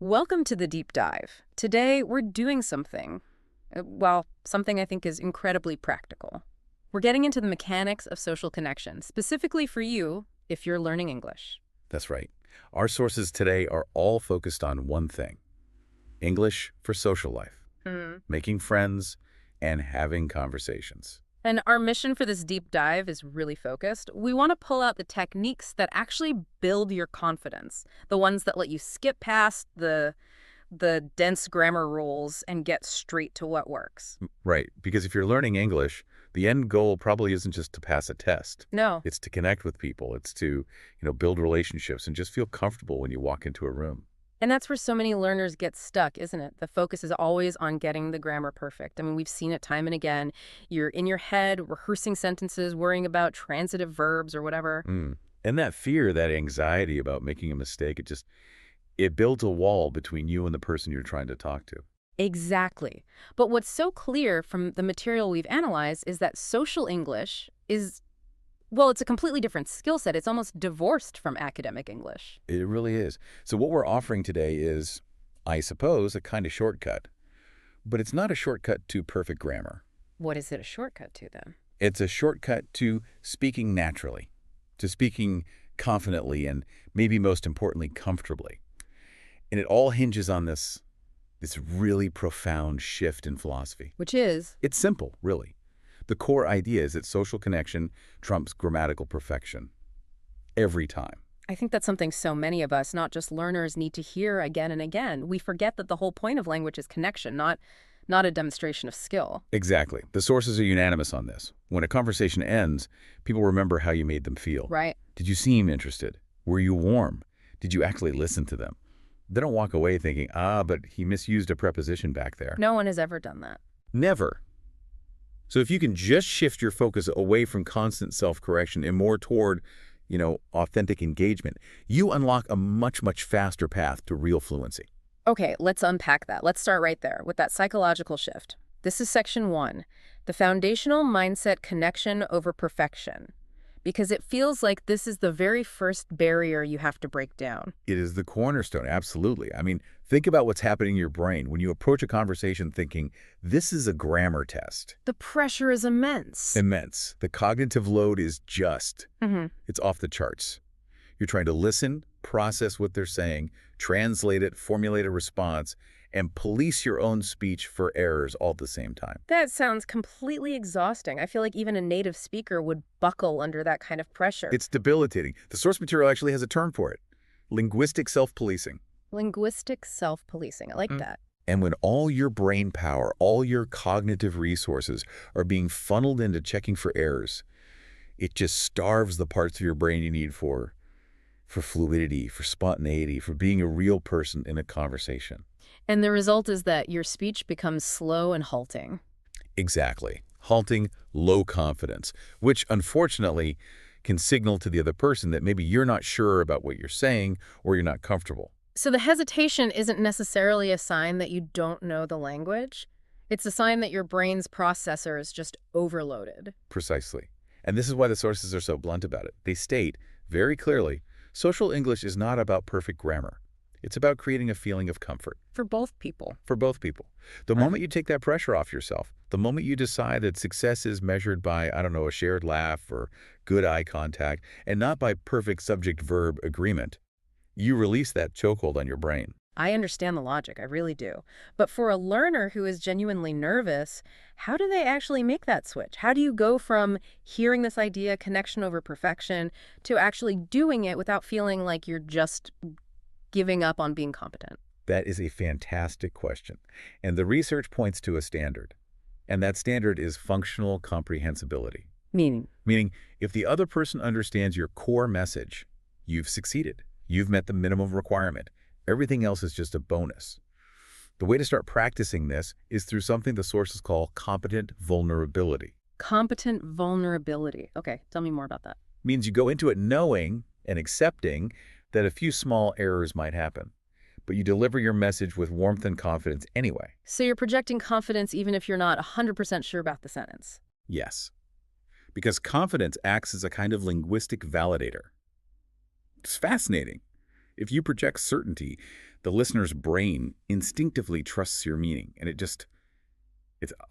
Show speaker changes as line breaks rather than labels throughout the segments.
Welcome to the deep dive. Today, we're doing something, something I think is incredibly practical. We're getting into the mechanics of social connection, specifically for you if you're learning English.
That's right. Our sources today are all focused on one thing: English for social life, making friends, and having conversations.
And our mission for this deep dive is really focused. We want to pull out the techniques that actually build your confidence, the ones that let you skip past the dense grammar rules and get straight to what works.
Right, because if you're learning English, the end goal probably isn't just to pass a test.
No.
It's to connect with people. It's to, build relationships and just feel comfortable when you walk into a room.
And that's where so many learners get stuck, isn't it? The focus is always on getting the grammar perfect. I mean, we've seen it time and again. You're in your head, rehearsing sentences, worrying about transitive verbs or whatever.
And that fear, that anxiety about making a mistake, it builds a wall between you and the person you're trying to talk to.
Exactly. But what's so clear from the material we've analyzed is that social English is, it's a completely different skill set. It's almost divorced from academic English.
It really is. So what we're offering today is, I suppose, a kind of shortcut. But it's not a shortcut to perfect grammar.
What is it a shortcut to then?
It's a shortcut to speaking naturally, to speaking confidently, and maybe most importantly, comfortably. And it all hinges on this really profound shift in philosophy.
Which is,
It's simple, really. The core idea is that social connection trumps grammatical perfection. Every time.
I think that's something so many of us, not just learners, need to hear again and again. We forget that the whole point of language is connection, not a demonstration of skill.
Exactly. The sources are unanimous on this. When a conversation ends, people remember how you made them feel.
Right.
Did you seem interested? Were you warm? Did you actually listen to them? They don't walk away thinking, but he misused a preposition back there.
No one has ever done that.
Never. So if you can just shift your focus away from constant self-correction and more toward, authentic engagement, you unlock a much, much faster path to real fluency.
Okay, let's unpack that. Let's start right there with that psychological shift. This is section 1, the foundational mindset connection over perfection, because it feels like this is the very first barrier you have to break down.
It is the cornerstone, absolutely. I mean, think about what's happening in your brain when you approach a conversation thinking, this is a grammar test.
The pressure is immense.
Immense. The cognitive load is just.
Mm-hmm.
It's off the charts. You're trying to listen, process what they're saying, translate it, formulate a response, and police your own speech for errors all at the same time.
That sounds completely exhausting. I feel like even a native speaker would buckle under that kind of pressure.
It's debilitating. The source material actually has a term for it: linguistic self-policing.
Linguistic self-policing. I like that.
And when all your brain power, all your cognitive resources are being funneled into checking for errors, it just starves the parts of your brain you need for fluidity, for spontaneity, for being a real person in a conversation.
And the result is that your speech becomes slow and halting.
Exactly. Halting, low confidence, which unfortunately can signal to the other person that maybe you're not sure about what you're saying or you're not comfortable.
So the hesitation isn't necessarily a sign that you don't know the language. It's a sign that your brain's processor is just overloaded.
Precisely. And this is why the sources are so blunt about it. They state very clearly, social English is not about perfect grammar. It's about creating a feeling of comfort.
For both people.
For both people. The moment you take that pressure off yourself, the moment you decide that success is measured by, a shared laugh or good eye contact, and not by perfect subject-verb agreement, you release that chokehold on your brain.
I understand the logic, I really do. But for a learner who is genuinely nervous, how do they actually make that switch? How do you go from hearing this idea, connection over perfection, to actually doing it without feeling like you're just giving up on being competent?
That is a fantastic question. And the research points to a standard. And that standard is functional comprehensibility.
Meaning?
Meaning, if the other person understands your core message, you've succeeded. You've met the minimum requirement. Everything else is just a bonus. The way to start practicing this is through something the sources call competent vulnerability.
Competent vulnerability. Okay, tell me more about that.
Means you go into it knowing and accepting that a few small errors might happen, but you deliver your message with warmth and confidence anyway.
So you're projecting confidence even if you're not 100% sure about the sentence.
Yes. Because confidence acts as a kind of linguistic validator. It's fascinating. If you project certainty, The listener's brain instinctively trusts your meaning, and it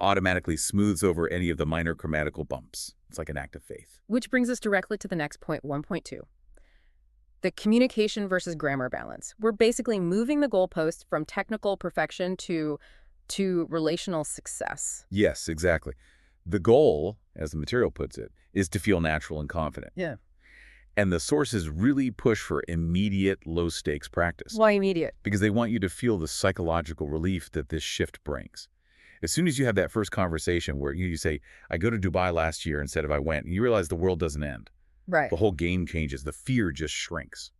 automatically smooths over any of the minor grammatical bumps. It's like an act of faith.
Which brings us directly to the next point, 1.2. The communication versus grammar balance. We're basically moving the goalpost from technical perfection to relational success.
Yes, exactly. The goal, as the material puts it, is to feel natural and confident.
Yeah.
And the sources really push for immediate, low-stakes practice.
Why immediate?
Because they want you to feel the psychological relief that this shift brings. As soon as you have that first conversation where you say, I go to Dubai last year instead of I went, and you realize the world doesn't end.
Right.
The whole game changes. The fear just shrinks.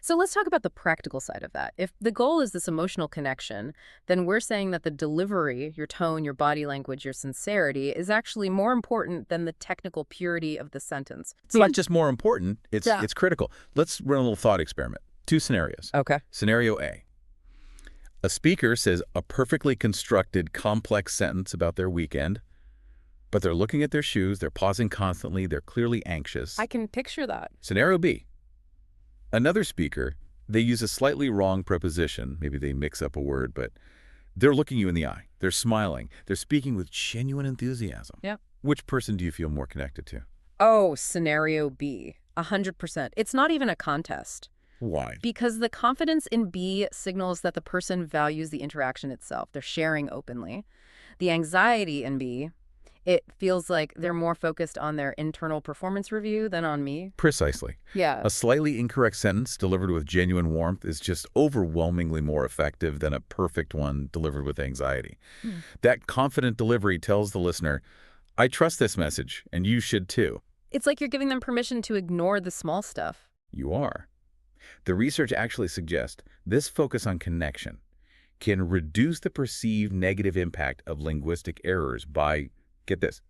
So let's talk about the practical side of that. If the goal is this emotional connection, then we're saying that the delivery, your tone, your body language, your sincerity is actually more important than the technical purity of the sentence.
It's not just more important, it's
Yeah.
it's critical. Let's run a little thought experiment. 2 scenarios.
Okay.
Scenario A. A speaker says a perfectly constructed, complex sentence about their weekend, but they're looking at their shoes, they're pausing constantly, they're clearly anxious.
I can picture that.
Scenario B. Another speaker, they use a slightly wrong preposition. Maybe they mix up a word, but they're looking you in the eye. They're smiling. They're speaking with genuine enthusiasm.
Yep.
Which person do you feel more connected to?
Oh, scenario B. 100%. It's not even a contest.
Why?
Because the confidence in B signals that the person values the interaction itself. They're sharing openly. The anxiety in B, it feels like they're more focused on their internal performance review than on me.
Precisely.
Yeah.
A slightly incorrect sentence delivered with genuine warmth is just overwhelmingly more effective than a perfect one delivered with anxiety. That confident delivery tells the listener, I trust this message, and you should too.
It's like you're giving them permission to ignore the small stuff.
You are. The research actually suggests this focus on connection can reduce the perceived negative impact of linguistic errors by, get this,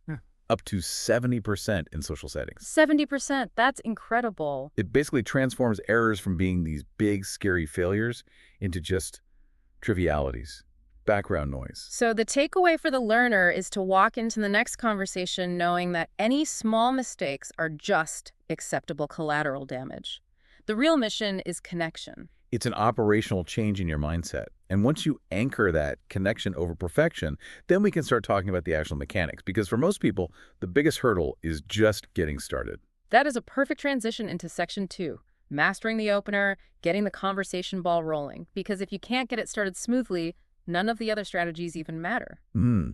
up to 70% in social settings.
70%. That's incredible.
It basically transforms errors from being these big, scary failures into just trivialities, background noise.
So the takeaway for the learner is to walk into the next conversation knowing that any small mistakes are just acceptable collateral damage. The real mission is connection.
It's an operational change in your mindset. And once you anchor that connection over perfection, then we can start talking about the actual mechanics. Because for most people, the biggest hurdle is just getting started.
That is a perfect transition into section 2, mastering the opener, getting the conversation ball rolling. Because if you can't get it started smoothly, none of the other strategies even matter.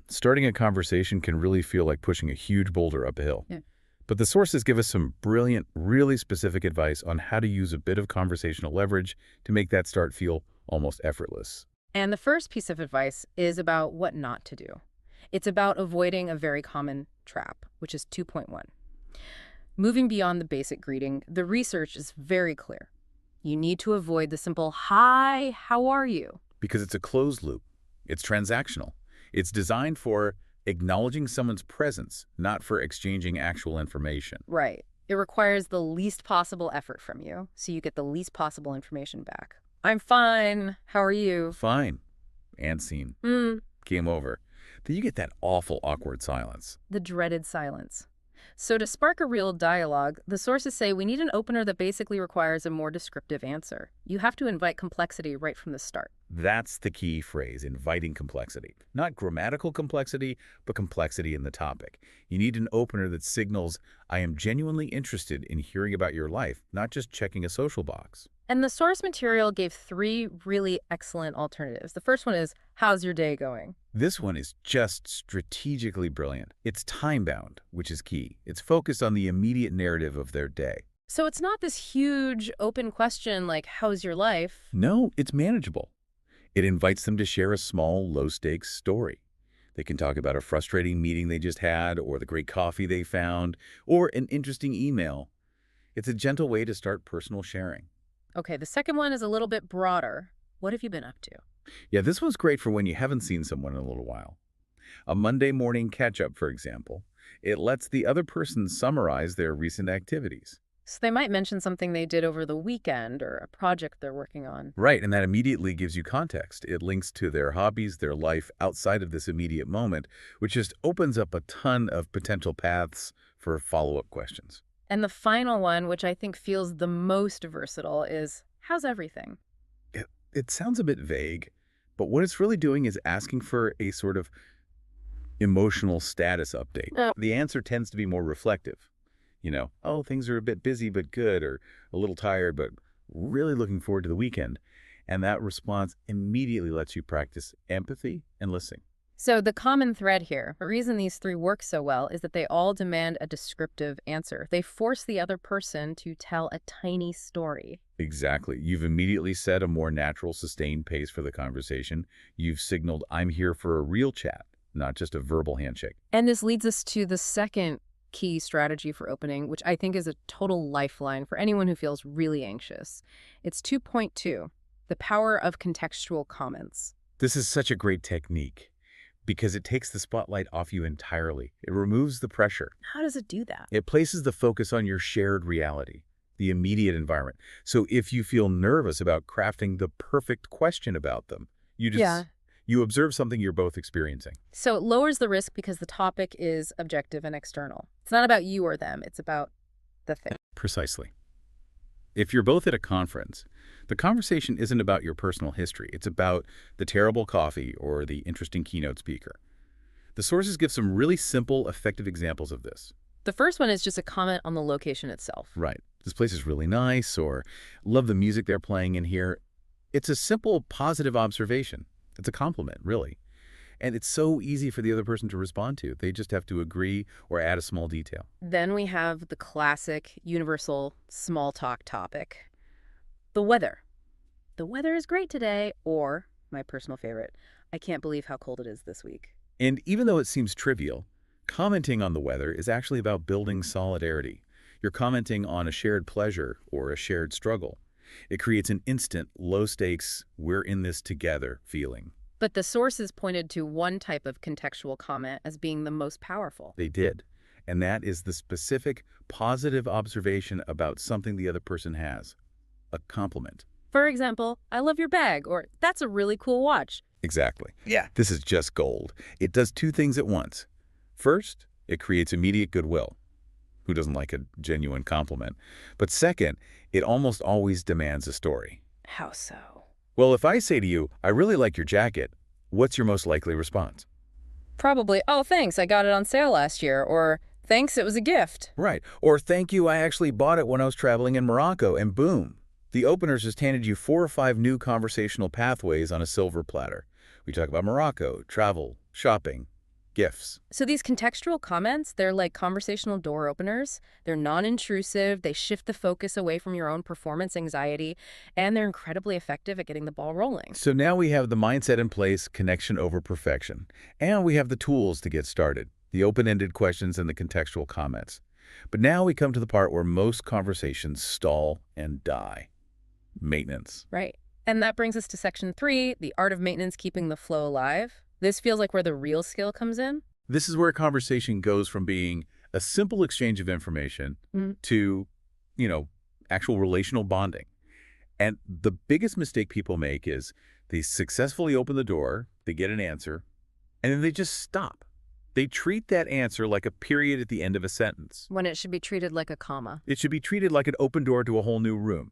Starting a conversation can really feel like pushing a huge boulder up a hill.
Yeah.
But the sources give us some brilliant, really specific advice on how to use a bit of conversational leverage to make that start feel almost effortless.
And the first piece of advice is about what not to do. It's about avoiding a very common trap, which is 2.1. Moving beyond the basic greeting, the research is very clear. You need to avoid the simple, hi, how are you?
Because it's a closed loop. It's transactional. It's designed for acknowledging someone's presence, not for exchanging actual information.
Right. It requires the least possible effort from you, so you get the least possible information back. I'm fine. How are you?
Fine. And scene. Game over. Then you get that awful, awkward silence.
The dreaded silence. So to spark a real dialogue, the sources say we need an opener that basically requires a more descriptive answer. You have to invite complexity right from the start.
That's the key phrase, inviting complexity. Not grammatical complexity, but complexity in the topic. You need an opener that signals, I am genuinely interested in hearing about your life, not just checking a social box.
And the source material gave 3 really excellent alternatives. The first one is, how's your day going?
This one is just strategically brilliant. It's time-bound, which is key. It's focused on the immediate narrative of their day.
So it's not this huge open question like, how's your life?
No, it's manageable. It invites them to share a small, low-stakes story. They can talk about a frustrating meeting they just had, or the great coffee they found, or an interesting email. It's a gentle way to start personal sharing.
Okay, the second one is a little bit broader. What have you been up to?
Yeah, this one's great for when you haven't seen someone in a little while. A Monday morning catch-up, for example. It lets the other person summarize their recent activities.
So they might mention something they did over the weekend or a project they're working on.
Right, and that immediately gives you context. It links to their hobbies, their life outside of this immediate moment, which just opens up a ton of potential paths for follow-up questions.
And the final one, which I think feels the most versatile, is how's everything?
It sounds a bit vague, but what it's really doing is asking for a sort of emotional status update.
Oh.
The answer tends to be more reflective. Oh, things are a bit busy but good, or a little tired but really looking forward to the weekend. And that response immediately lets you practice empathy and listening.
So the common thread here, the reason these three work so well, is that they all demand a descriptive answer. They force the other person to tell a tiny story.
Exactly. You've immediately set a more natural, sustained pace for the conversation. You've signaled, I'm here for a real chat, not just a verbal handshake.
And this leads us to the second key strategy for opening, which I think is a total lifeline for anyone who feels really anxious. It's 2.2, the power of contextual comments.
This is such a great technique because it takes the spotlight off you entirely. It removes the pressure.
How does it do that?
It places the focus on your shared reality, the immediate environment. So if you feel nervous about crafting the perfect question about them, you observe something you're both experiencing.
So it lowers the risk because the topic is objective and external. It's not about you or them. It's about the thing.
Precisely. If you're both at a conference, the conversation isn't about your personal history. It's about the terrible coffee or the interesting keynote speaker. The sources give some really simple, effective examples of this.
The first one is just a comment on the location itself.
Right. This place is really nice, or love the music they're playing in here. It's a simple, positive observation. It's a compliment, really. And it's so easy for the other person to respond to. They just have to agree or add a small detail.
Then we have the classic, universal small talk topic. The weather. The weather is great today, or, my personal favorite, I can't believe how cold it is this week.
And even though it seems trivial, commenting on the weather is actually about building solidarity. You're commenting on a shared pleasure or a shared struggle. It creates an instant, low-stakes, we're in this together feeling.
But the sources pointed to one type of contextual comment as being the most powerful.
They did. And that is the specific, positive observation about something the other person has. A compliment.
For example, I love your bag, or that's a really cool watch.
Exactly. Yeah. This is just gold. It does two things at once. First, it creates immediate goodwill. Who doesn't like a genuine compliment? But second, it almost always demands a story.
How so?
Well, if I say to you, I really like your jacket, what's your most likely response?
Probably, oh, thanks, I got it on sale last year, or thanks, it was a gift.
Right. Or thank you, I actually bought it when I was traveling in Morocco, and boom. The openers just handed you 4 or 5 new conversational pathways on a silver platter. We talk about Morocco, travel, shopping, gifts.
So these contextual comments, they're like conversational door openers. They're non-intrusive, they shift the focus away from your own performance anxiety, and they're incredibly effective at getting the ball rolling.
So now we have the mindset in place, connection over perfection. And we have the tools to get started, the open-ended questions and the contextual comments. But now we come to the part where most conversations stall and die. Maintenance.
Right. And that brings us to section 3, the art of maintenance, keeping the flow alive. This feels like where the real skill comes in.
This is where conversation goes from being a simple exchange of information to, actual relational bonding. And the biggest mistake people make is they successfully open the door, they get an answer, and then they just stop. They treat that answer like a period at the end of a sentence.
When it should be treated like a comma.
It should be treated like an open door to a whole new room.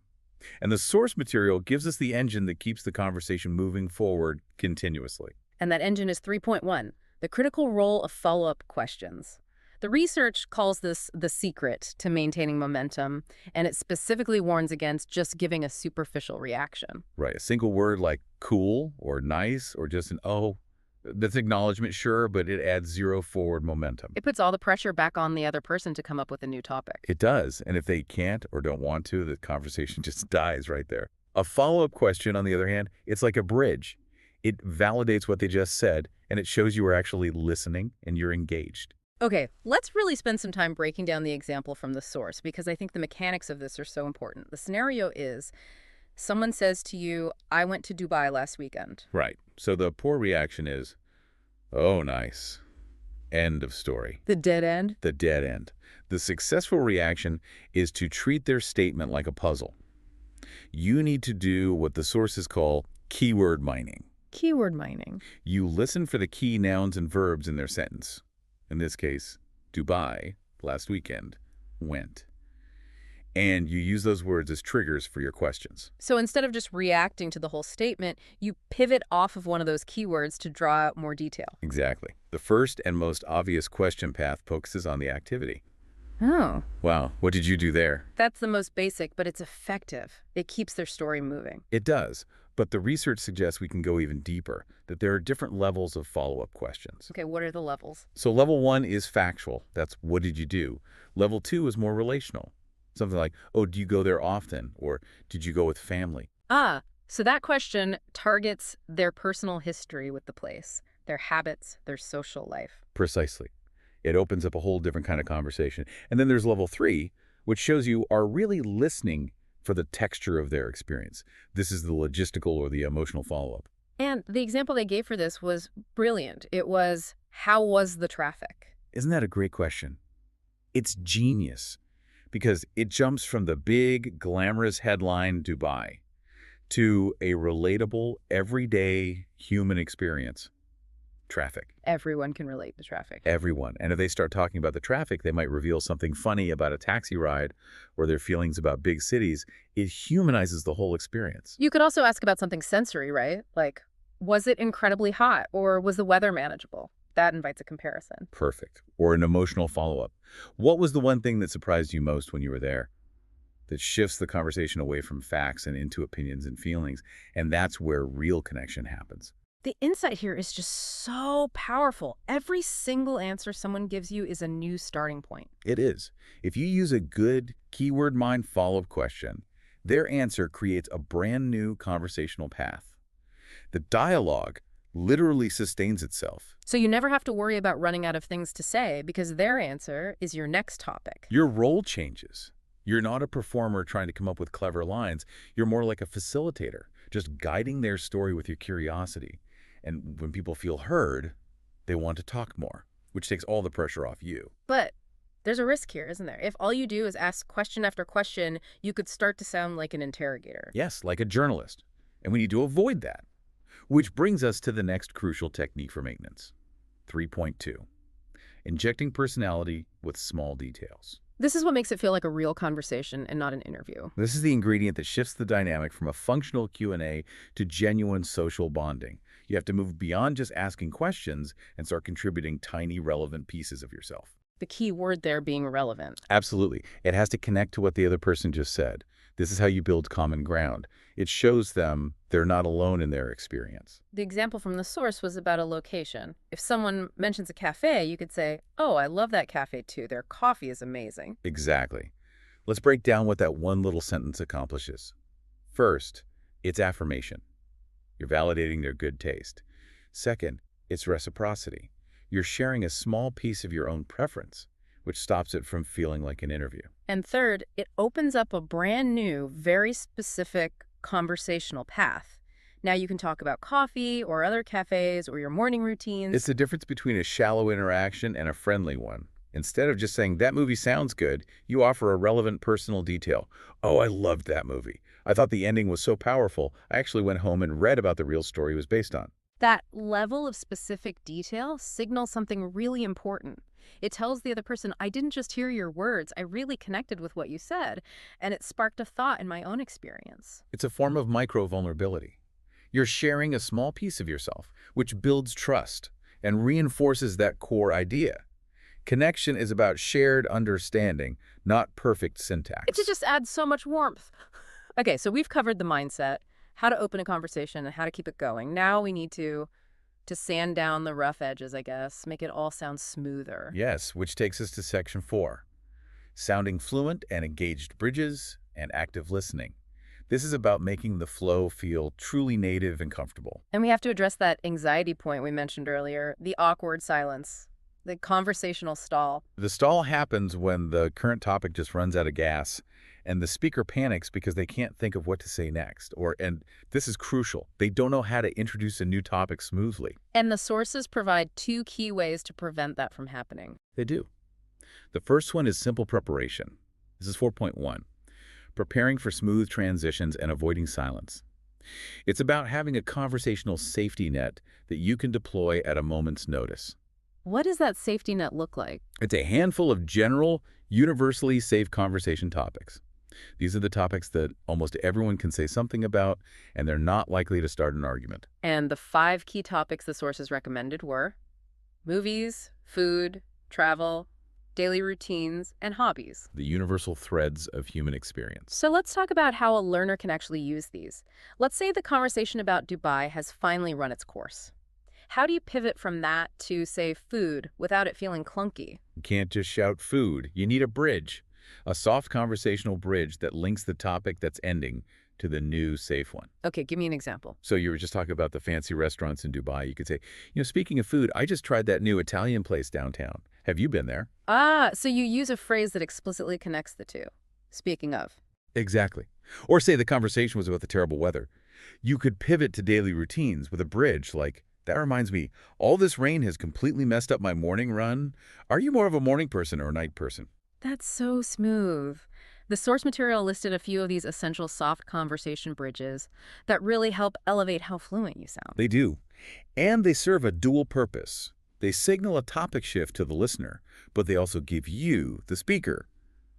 And the source material gives us the engine that keeps the conversation moving forward continuously.
And that engine is 3.1, the critical role of follow-up questions. The research calls this the secret to maintaining momentum, and it specifically warns against just giving a superficial reaction.
Right. A single word like cool or nice or just an oh, that's acknowledgement, sure, but it adds zero forward momentum.
It puts all the pressure back on the other person to come up with a new topic.
It does. And if they can't or don't want to, the conversation just dies right there. A follow-up question, on the other hand, it's like a bridge. It validates what they just said, and it shows you are actually listening and you're engaged.
Okay, let's really spend some time breaking down the example from the source, because I think the mechanics of this are so important. The scenario is someone says to you, I went to Dubai last weekend.
Right. So the poor reaction is, oh, nice. End of story.
The dead end?
The dead end. The successful reaction is to treat their statement like a puzzle. You need to do what the sources call keyword mining.
Keyword mining.
You listen for the key nouns and verbs in their sentence. In this case, Dubai, last weekend, went. And you use those words as triggers for your questions.
So instead of just reacting to the whole statement, you pivot off of one of those keywords to draw out more detail.
Exactly. The first and most obvious question path focuses on the activity.
Oh.
Wow, what did you do there?
That's the most basic, but it's effective. It keeps their story moving.
It does, but the research suggests we can go even deeper, that there are different levels of follow-up questions.
Okay, what are the levels?
So level 1 is factual. That's what did you do? Level 2 is more relational. Something like, oh, do you go there often? Or did you go with family?
Ah, so that question targets their personal history with the place, their habits, their social life.
Precisely. It opens up a whole different kind of conversation. And then there's level 3, which shows you are really listening for the texture of their experience. This is the logistical or the emotional follow-up.
And the example they gave for this was brilliant. It was, how was the traffic?
Isn't that a great question? It's genius because it jumps from the big, glamorous headline, Dubai, to a relatable, everyday human experience. Traffic.
Everyone can relate to traffic.
Everyone. And if they start talking about the traffic, they might reveal something funny about a taxi ride or their feelings about big cities. It humanizes the whole experience.
You could also ask about something sensory, right? Like, was it incredibly hot or was the weather manageable? That invites a comparison.
Perfect. Or an emotional follow-up. What was the one thing that surprised you most when you were there? That shifts the conversation away from facts and into opinions and feelings. And that's where real connection happens.
The insight here is just so powerful. Every single answer someone gives you is a new starting point.
It is. If you use a good keyword mind follow-up question, their answer creates a brand new conversational path. The dialogue literally sustains itself.
So you never have to worry about running out of things to say because their answer is your next topic.
Your role changes. You're not a performer trying to come up with clever lines. You're more like a facilitator, just guiding their story with your curiosity. And when people feel heard, they want to talk more, which takes all the pressure off you.
But there's a risk here, isn't there? If all you do is ask question after question, you could start to sound like an interrogator.
Yes, like a journalist. And we need to avoid that. Which brings us to the next crucial technique for maintenance. 3.2. Injecting personality with small details.
This is what makes it feel like a real conversation and not an interview.
This is the ingredient that shifts the dynamic from a functional Q&A to genuine social bonding. You have to move beyond just asking questions and start contributing tiny, relevant pieces of yourself.
The key word there being relevant.
Absolutely. It has to connect to what the other person just said. This is how you build common ground. It shows them they're not alone in their experience.
The example from the source was about a location. If someone mentions a cafe, you could say, oh, I love that cafe too. Their coffee is amazing.
Exactly. Let's break down what that one little sentence accomplishes. First, it's affirmation. You're validating their good taste. Second, it's reciprocity. You're sharing a small piece of your own preference, which stops it from feeling like an interview.
And third, it opens up a brand new, very specific conversational path. Now you can talk about coffee or other cafes or your morning routines.
It's the difference between a shallow interaction and a friendly one. Instead of just saying, that movie sounds good, you offer a relevant personal detail. Oh, I loved that movie. I thought the ending was so powerful, I actually went home and read about the real story it was based on.
That level of specific detail signals something really important. It tells the other person, I didn't just hear your words, I really connected with what you said, and it sparked a thought in my own experience.
It's a form of micro-vulnerability. You're sharing a small piece of yourself, which builds trust and reinforces that core idea. Connection is about shared understanding, not perfect syntax.
It just adds so much warmth. Okay, so we've covered the mindset, how to open a conversation and how to keep it going. Now we need to sand down the rough edges, I guess, make it all sound smoother.
Yes, which takes us to section 4. Sounding fluent and engaged bridges and active listening. This is about making the flow feel truly native and comfortable.
And we have to address that anxiety point we mentioned earlier, the awkward silence, the conversational stall.
The stall happens when the current topic just runs out of gas and the speaker panics because they can't think of what to say next. And this is crucial. They don't know how to introduce a new topic smoothly.
And the sources provide 2 key ways to prevent that from happening.
They do. The first one is simple preparation. This is 4.1. Preparing for smooth transitions and avoiding silence. It's about having a conversational safety net that you can deploy at a moment's notice.
What does that safety net look like?
It's a handful of general, universally safe conversation topics. These are the topics that almost everyone can say something about, and they're not likely to start an argument.
And the 5 key topics the sources recommended were movies, food, travel, daily routines, and hobbies.
The universal threads of human experience.
So let's talk about how a learner can actually use these. Let's say the conversation about Dubai has finally run its course. How do you pivot from that to, say, food without it feeling clunky?
You can't just shout food. You need a bridge. A soft conversational bridge that links the topic that's ending to the new safe one.
Okay, give me an example.
So you were just talking about the fancy restaurants in Dubai. You could say, speaking of food, I just tried that new Italian place downtown. Have you been there?
Ah, so you use a phrase that explicitly connects the two. Speaking of.
Exactly. Or say the conversation was about the terrible weather. You could pivot to daily routines with a bridge like, that reminds me, all this rain has completely messed up my morning run. Are you more of a morning person or a night person?
That's so smooth. The source material listed a few of these essential soft conversation bridges that really help elevate how fluent you sound.
They do. And they serve a dual purpose. They signal a topic shift to the listener, but they also give you, the speaker,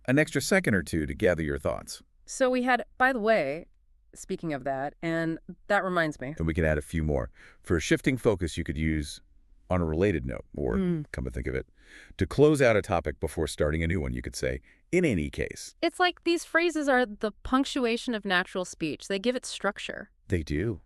an extra second or two to gather your thoughts.
So we had, by the way, speaking of that, and that reminds me.
And we can add a few more. For a shifting focus, you could use on a related note, or, come to think of it, to close out a topic before starting a new one, you could say, in any case.
It's like these phrases are the punctuation of natural speech. They give it structure.
They do.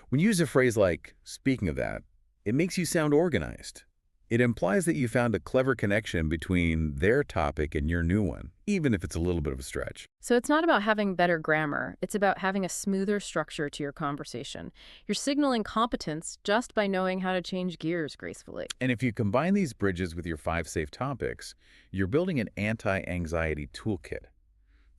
When you use a phrase like, speaking of that, it makes you sound organized. It implies that you found a clever connection between their topic and your new one, even if it's a little bit of a stretch.
So it's not about having better grammar. It's about having a smoother structure to your conversation. You're signaling competence just by knowing how to change gears gracefully.
And if you combine these bridges with your 5 safe topics, you're building an anti-anxiety toolkit.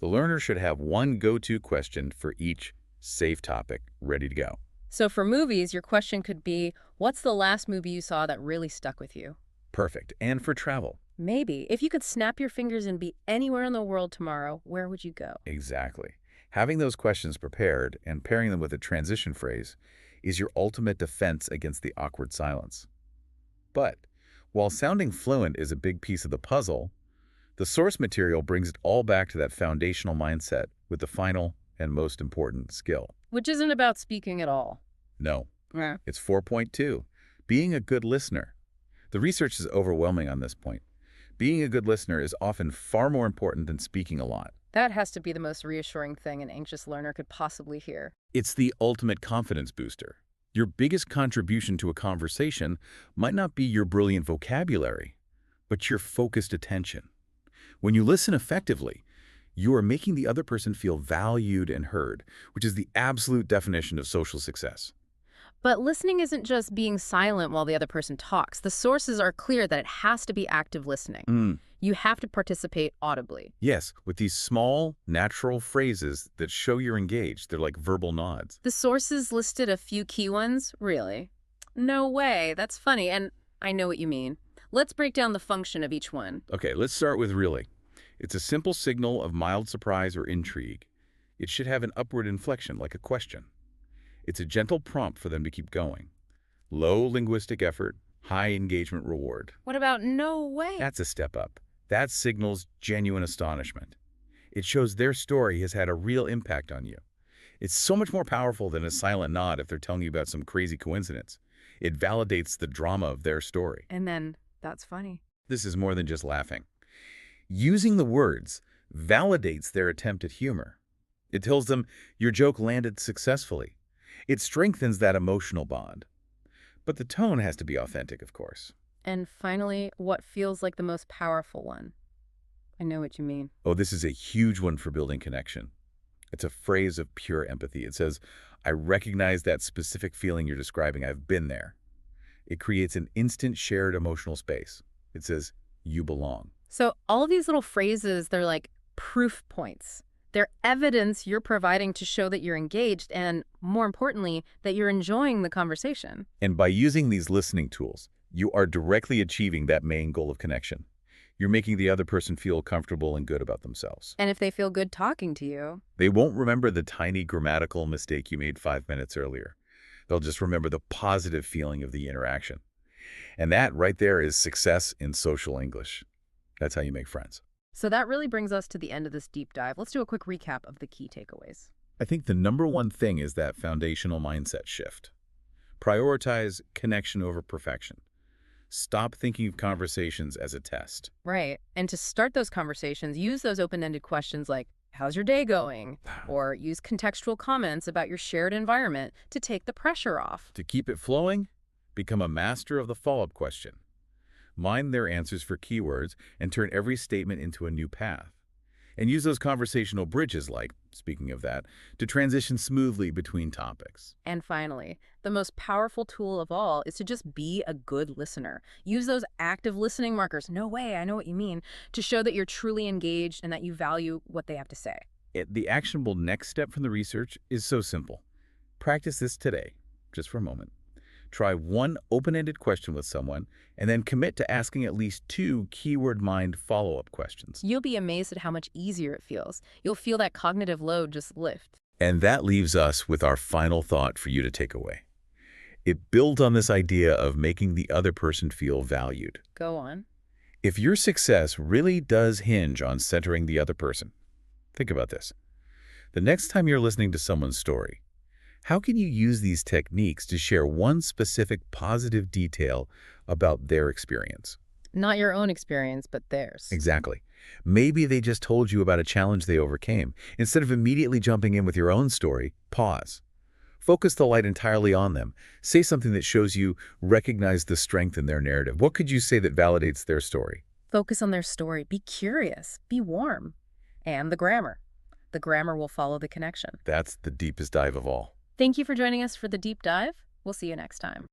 The learner should have one go-to question for each safe topic ready to go.
So for movies, your question could be, what's the last movie you saw that really stuck with you?
Perfect. And for travel.
Maybe. If you could snap your fingers and be anywhere in the world tomorrow, where would you go?
Exactly. Having those questions prepared and pairing them with a transition phrase is your ultimate defense against the awkward silence. But while sounding fluent is a big piece of the puzzle, the source material brings it all back to that foundational mindset with the final and most important skill.
Which isn't about speaking at all.
No.
Yeah.
It's 4.2. Being a good listener. The research is overwhelming on this point. Being a good listener is often far more important than speaking a lot.
That has to be the most reassuring thing an anxious learner could possibly hear.
It's the ultimate confidence booster. Your biggest contribution to a conversation might not be your brilliant vocabulary, but your focused attention. When you listen effectively, you are making the other person feel valued and heard, which is the absolute definition of social success.
But listening isn't just being silent while the other person talks. The sources are clear that it has to be active listening. You have to participate audibly.
Yes, with these small, natural phrases that show you're engaged. They're like verbal nods.
The sources listed a few key ones? Really? No way. That's funny, and I know what you mean. Let's break down the function of each one.
Okay, let's start with really. It's a simple signal of mild surprise or intrigue. It should have an upward inflection, like a question. It's a gentle prompt for them to keep going. Low linguistic effort, high engagement reward.
What about no way?
That's a step up. That signals genuine astonishment. It shows their story has had a real impact on you. It's so much more powerful than a silent nod if they're telling you about some crazy coincidence. It validates the drama of their story.
And then, that's funny.
This is more than just laughing. Using the words validates their attempt at humor. It tells them your joke landed successfully. It strengthens that emotional bond. But the tone has to be authentic, of course.
And finally, what feels like the most powerful one? I know what you mean.
Oh, this is a huge one for building connection. It's a phrase of pure empathy. It says, I recognize that specific feeling you're describing. I've been there. It creates an instant shared emotional space. It says, you belong.
So all of these little phrases, they're like proof points. They're evidence you're providing to show that you're engaged and, more importantly, that you're enjoying the conversation.
And by using these listening tools, you are directly achieving that main goal of connection. You're making the other person feel comfortable and good about themselves.
And if they feel good talking to you,
They won't remember the tiny grammatical mistake you made 5 minutes earlier. They'll just remember the positive feeling of the interaction. And that right there is success in social English. That's how you make friends.
So that really brings us to the end of this deep dive. Let's do a quick recap of the key takeaways.
I think the number one thing is that foundational mindset shift. Prioritize connection over perfection. Stop thinking of conversations as a test.
Right. And to start those conversations, use those open-ended questions like, how's your day going? Or use contextual comments about your shared environment to take the pressure off.
To keep it flowing, become a master of the follow-up question. Mine their answers for keywords and turn every statement into a new path. And use those conversational bridges like, speaking of that, to transition smoothly between topics.
And finally, the most powerful tool of all is to just be a good listener. Use those active listening markers, no way, I know what you mean, to show that you're truly engaged and that you value what they have to say.
The actionable next step from the research is so simple. Practice this today, just for a moment. Try one open-ended question with someone, and then commit to asking at least 2 keyword-mined follow-up questions.
You'll be amazed at how much easier it feels. You'll feel that cognitive load just lift.
And that leaves us with our final thought for you to take away. It builds on this idea of making the other person feel valued.
Go on.
If your success really does hinge on centering the other person, think about this. The next time you're listening to someone's story, how can you use these techniques to share one specific positive detail about their experience?
Not your own experience, but theirs.
Exactly. Maybe they just told you about a challenge they overcame. Instead of immediately jumping in with your own story, pause. Focus the light entirely on them. Say something that shows you recognize the strength in their narrative. What could you say that validates their story?
Focus on their story. Be curious. Be warm. And the grammar. The grammar will follow the connection.
That's the deepest dive of all.
Thank you for joining us for the deep dive. We'll see you next time.